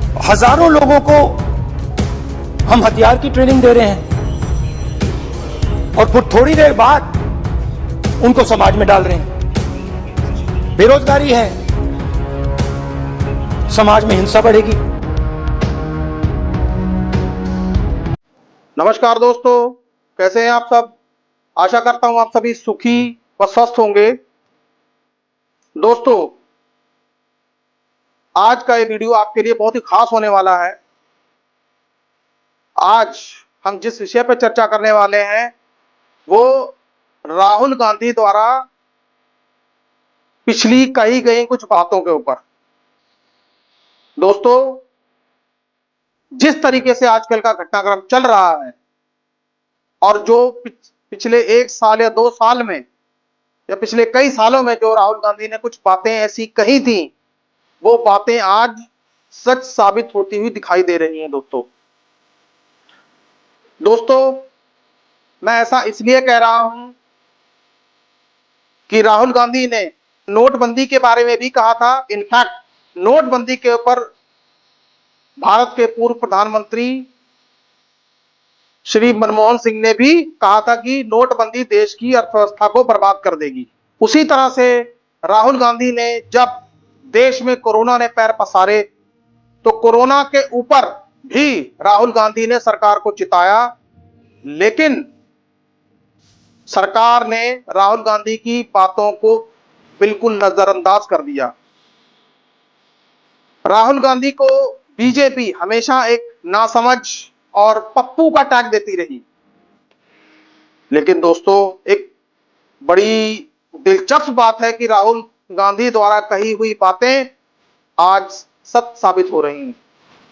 हजारों लोगों को हम हथियार की ट्रेनिंग दे रहे हैं और फिर थोड़ी देर बाद उनको समाज में डाल रहे हैं। बेरोजगारी है, समाज में हिंसा बढ़ेगी। नमस्कार दोस्तों, कैसे हैं आप सब। आशा करता हूं आप सभी सुखी व स्वस्थ होंगे। दोस्तों, आज का ये वीडियो आपके लिए बहुत ही खास होने वाला है। आज हम जिस विषय पर चर्चा करने वाले हैं वो राहुल गांधी द्वारा पिछली कही गई कुछ बातों के ऊपर। दोस्तों, जिस तरीके से आजकल का घटनाक्रम चल रहा है और जो पिछले 1 साल या 2 साल में या पिछले कई सालों में जो राहुल गांधी ने कुछ बातें ऐसी कही थी, वो बातें आज सच साबित होती हुई दिखाई दे रही हैं। दोस्तों, मैं ऐसा इसलिए कह रहा हूं कि राहुल गांधी ने नोटबंदी के बारे में भी कहा था। इनफैक्ट नोटबंदी के ऊपर भारत के पूर्व प्रधानमंत्री श्री मनमोहन सिंह ने भी कहा था कि नोटबंदी देश की अर्थव्यवस्था को बर्बाद कर देगी। उसी तरह से राहुल गांधी ने जब देश में कोरोना ने पैर पसारे तो कोरोना के ऊपर भी राहुल गांधी ने सरकार को चिताया, लेकिन सरकार ने राहुल गांधी की बातों को बिल्कुल नजरअंदाज कर दिया। राहुल गांधी को बीजेपी हमेशा एक नासमझ और पप्पू का टैग देती रही। लेकिन दोस्तों, एक बड़ी दिलचस्प बात है कि राहुल गांधी द्वारा कही हुई बातें आज सत्य साबित हो रही हैं।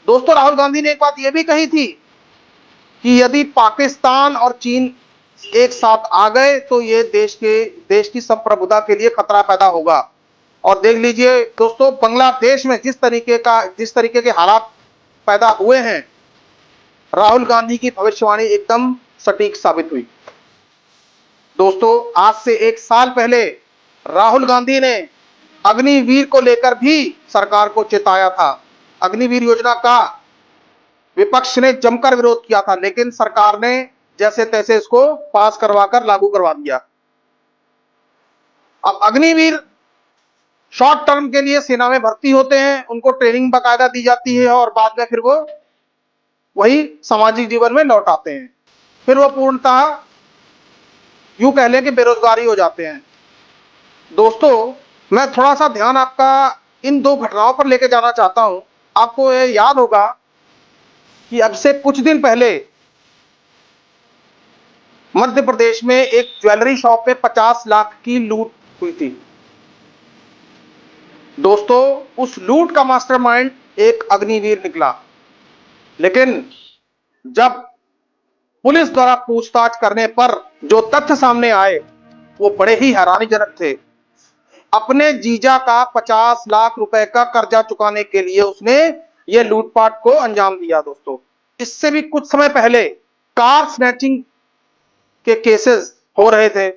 दोस्तों, राहुल गांधी ने एक बात यह भी कही थी कि यदि पाकिस्तान और चीन एक साथ आ गए तो ये देश की संप्रभुता के लिए खतरा पैदा होगा। और देख लीजिए दोस्तों, बांग्लादेश में जिस तरीके के हालात पैदा हुए हैं, राहुल गांधी की भविष्यवाणी एकदम सटीक साबित हुई। दोस्तों, आज से 1 साल पहले राहुल गांधी ने अग्निवीर को लेकर भी सरकार को चेताया था। अग्निवीर योजना का विपक्ष ने जमकर विरोध किया था, लेकिन सरकार ने जैसे तैसे इसको पास करवाकर लागू करवा दिया। अब अग्निवीर शॉर्ट टर्म के लिए सेना में भर्ती होते हैं, उनको ट्रेनिंग बाकायदा दी जाती है और बाद में फिर वो वही सामाजिक जीवन में लौट आते हैं। फिर वो पूर्णतः यूं कह लें कि बेरोजगारी हो जाते हैं। दोस्तों, मैं थोड़ा सा ध्यान आपका इन दो घटनाओं पर लेके जाना चाहता हूं। आपको ये याद होगा कि अब से कुछ दिन पहले मध्य प्रदेश में एक ज्वेलरी शॉप पे 50 लाख की लूट हुई थी। दोस्तों, उस लूट का मास्टरमाइंड एक अग्निवीर निकला, लेकिन जब पुलिस द्वारा पूछताछ करने पर जो तथ्य सामने आए वो बड़े ही हैरानीजनक थे। अपने जीजा का 50 लाख रुपए का कर्जा चुकाने के लिए उसने ये लूटपाट को अंजाम दिया। दोस्तों, इससे भी कुछ समय पहले कार स्नैचिंग के केसेस हो रहे थे,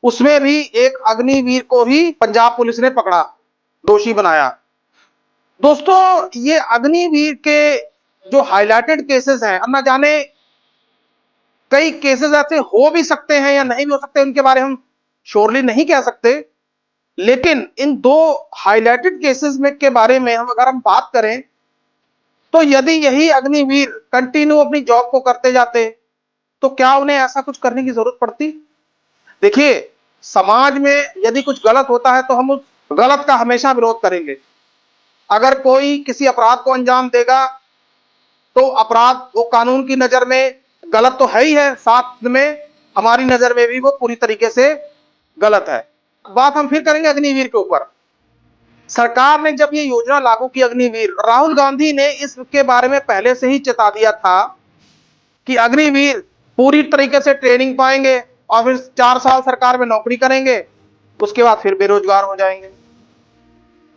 उसमें भी एक अग्निवीर को ही पंजाब पुलिस ने पकड़ा, दोषी बनाया। दोस्तों, ये अग्निवीर के जो हाईलाइटेड केसेस हैं, अब ना जाने कई केसेस ऐसे हो भी सकते हैं या नहीं भी हो सकते, उनके बारे में हम श्योरली नहीं कह सकते, लेकिन इन दो हाईलाइटेड केसेस में के बारे में अगर हम बात करें तो यदि यही अग्निवीर कंटिन्यू अपनी जॉब को करते जाते तो क्या उन्हें ऐसा कुछ करने की जरूरत पड़ती। देखिए, समाज में यदि कुछ गलत होता है तो हम उस गलत का हमेशा विरोध करेंगे। अगर कोई किसी अपराध को अंजाम देगा तो अपराध वो कानून की नजर में गलत तो है ही है, साथ में हमारी नजर में भी वो पूरी तरीके से गलत है। बात हम फिर करेंगे अग्निवीर के ऊपर। सरकार ने जब ये योजना लागू की अग्निवीर, राहुल गांधी ने इसके बारे में पहले से ही चेता दिया था कि अग्निवीर पूरी तरीके से ट्रेनिंग पाएंगे और फिर 4 साल सरकार में नौकरी करेंगे, उसके बाद फिर बेरोजगार हो जाएंगे।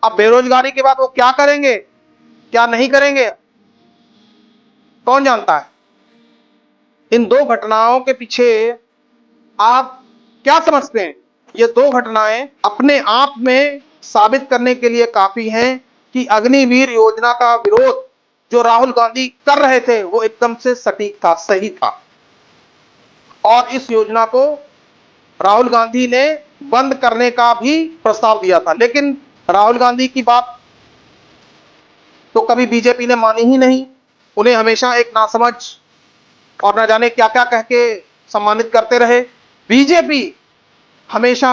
अब बेरोजगारी के बाद वो क्या करेंगे क्या नहीं करेंगे, कौन जानता है। इन दो घटनाओं के पीछे आप क्या समझते हैं। ये दो घटनाएं अपने आप में साबित करने के लिए काफी हैं कि अग्निवीर योजना का विरोध जो राहुल गांधी कर रहे थे वो एकदम से सटीक था, सही था। और इस योजना को राहुल गांधी ने बंद करने का भी प्रस्ताव दिया था, लेकिन राहुल गांधी की बात तो कभी बीजेपी ने मानी ही नहीं। उन्हें हमेशा एक नासमझ और न जाने क्या क्या कह के सम्मानित करते रहे। बीजेपी हमेशा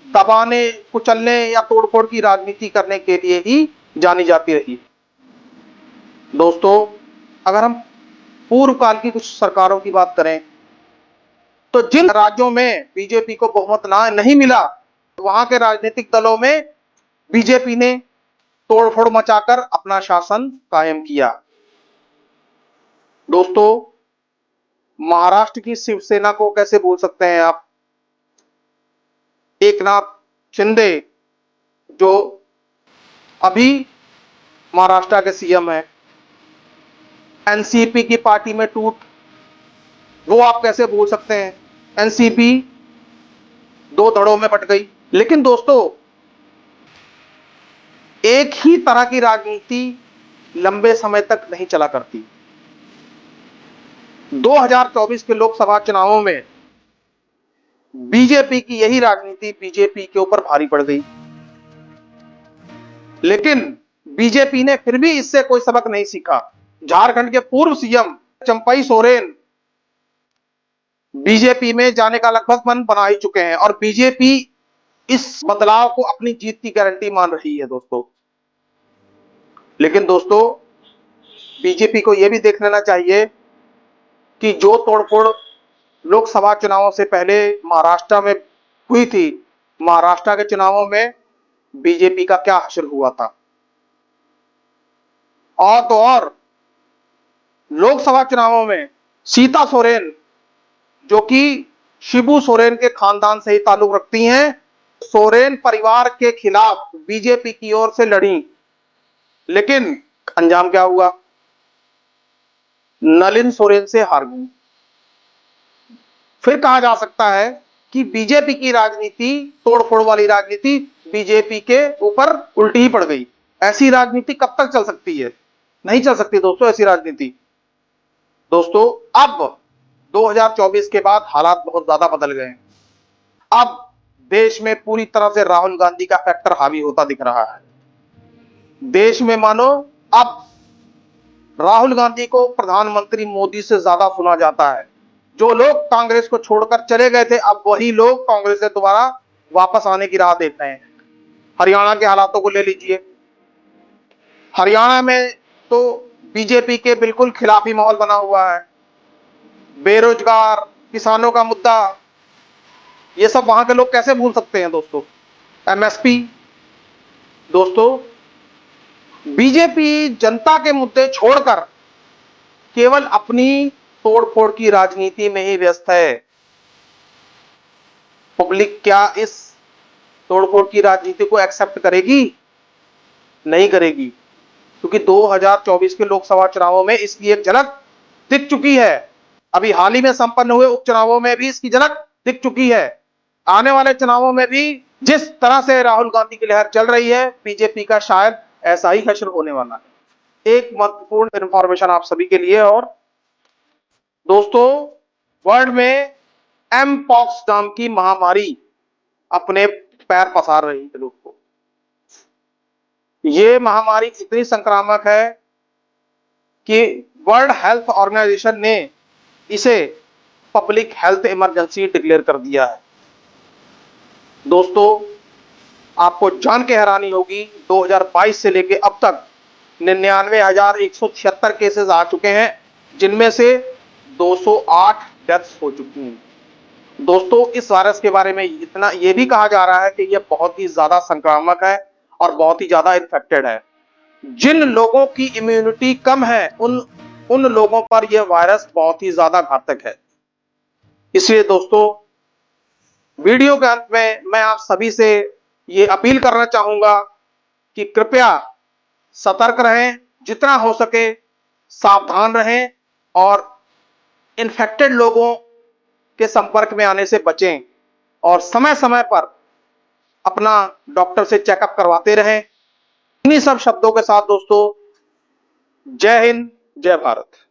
दबाने, कुचलने या तोड़फोड़ की राजनीति करने के लिए ही जानी जाती रही। दोस्तों, अगर हम पूर्व काल की कुछ सरकारों की बात करें तो जिन राज्यों में बीजेपी को बहुमत नहीं मिला, वहां के राजनीतिक दलों में बीजेपी ने तोड़फोड़ मचाकर अपना शासन कायम किया। दोस्तों, महाराष्ट्र की शिवसेना को कैसे भूल सकते हैं आप? एकनाथ शिंदे जो अभी महाराष्ट्र के सीएम है, एनसीपी की पार्टी में टूट, वो आप कैसे भूल सकते हैं? एनसीपी दो धड़ों में बट गई। लेकिन दोस्तों, एक ही तरह की राजनीति लंबे समय तक नहीं चला करती। 2024 के लोकसभा चुनावों में बीजेपी की यही राजनीति बीजेपी के ऊपर भारी पड़ गई, लेकिन बीजेपी ने फिर भी इससे कोई सबक नहीं सीखा। झारखंड के पूर्व सीएम चंपई सोरेन बीजेपी में जाने का लगभग मन बना ही चुके हैं और बीजेपी इस बदलाव को अपनी जीत की गारंटी मान रही है दोस्तों। लेकिन दोस्तों, बीजेपी को यह भी देख लेना चाहिए कि जो तोड़फोड़ लोकसभा चुनावों से पहले महाराष्ट्र में हुई थी, महाराष्ट्र के चुनावों में बीजेपी का क्या हश्र हुआ था। और तो और लोकसभा चुनावों में सीता सोरेन, जो कि शिबू सोरेन के खानदान से ही ताल्लुक रखती हैं, सोरेन परिवार के खिलाफ बीजेपी की ओर से लड़ी, लेकिन अंजाम क्या हुआ? नलिन सोरेन से हार गई। फिर कहा जा सकता है कि बीजेपी की राजनीति, तोड़फोड़ वाली राजनीति बीजेपी के ऊपर उल्टी ही पड़ गई। ऐसी राजनीति कब तक चल सकती है? नहीं चल सकती दोस्तों ऐसी राजनीति। दोस्तों, अब 2024 के बाद हालात बहुत ज्यादा बदल गए हैं। अब देश में पूरी तरह से राहुल गांधी का फैक्टर हावी होता दिख रहा है। देश में मानो अब राहुल गांधी को प्रधानमंत्री मोदी से ज्यादा सुना जाता है। जो लोग कांग्रेस को छोड़कर चले गए थे, अब वही लोग कांग्रेस से दोबारा वापस आने की राह देख रहे हैं। हरियाणा के हालातों को ले लीजिए। हरियाणा में तो बीजेपी के बिल्कुल खिलाफ ही माहौल बना हुआ है। बेरोजगार, किसानों का मुद्दा, ये सब वहां के लोग कैसे भूल सकते हैं दोस्तों? एमएसपी। दोस्तों, बीजेपी जनता के मुद्दे छोड़कर केवल अपनी तोड़फोड़ की राजनीति में ही व्यस्त है। पब्लिक क्या इस तोड़फोड़ की राजनीति को एक्सेप्ट करेगी? नहीं करेगी, क्योंकि 2024 के लोकसभा चुनावों में इसकी एक झलक दिख चुकी है। अभी हाल ही में संपन्न हुए उपचुनावों में भी इसकी झलक दिख चुकी है। आने वाले चुनावों में भी जिस तरह से राहुल गांधी की लहर चल रही है, बीजेपी का शायद ऐसा ही हश्र होने वाला है। एक महत्वपूर्ण इंफॉर्मेशन आप सभी के लिए। और दोस्तों, वर्ल्ड में एम पॉक्स नाम की महामारी अपने पैर पसार रही है लोग को। यह महामारी इतनी संक्रामक है कि वर्ल्ड हेल्थ ऑर्गेनाइजेशन ने इसे पब्लिक हेल्थ इमरजेंसी डिक्लेयर कर दिया है। दोस्तों, आपको जान के हैरानी होगी, 2022 से लेके अब तक 99,176 केसेस आ चुके हैं, जिनमें से 208 डेथ्स हो चुकी हैं। दोस्तों, इस वायरस के बारे में इतना यह भी कहा जा रहा है कि यह बहुत ही ज्यादा संक्रामक है और बहुत ही ज्यादा इन्फेक्टेड है। जिन लोगों की इम्यूनिटी कम है, उन लोगों पर यह वायरस बहुत ही ज्यादा घातक है। इसलिए दोस्तों, वीडियो के अंत में मैं आप सभी से यह अपील करना चाहूंगा कि कृपया सतर्क रहें, जितना हो सके सावधान रहें और इन्फेक्टेड लोगों के संपर्क में आने से बचें और समय समय पर अपना डॉक्टर से चेकअप करवाते रहें। इन्हीं सब शब्दों के साथ दोस्तों, जय हिंद, जय भारत।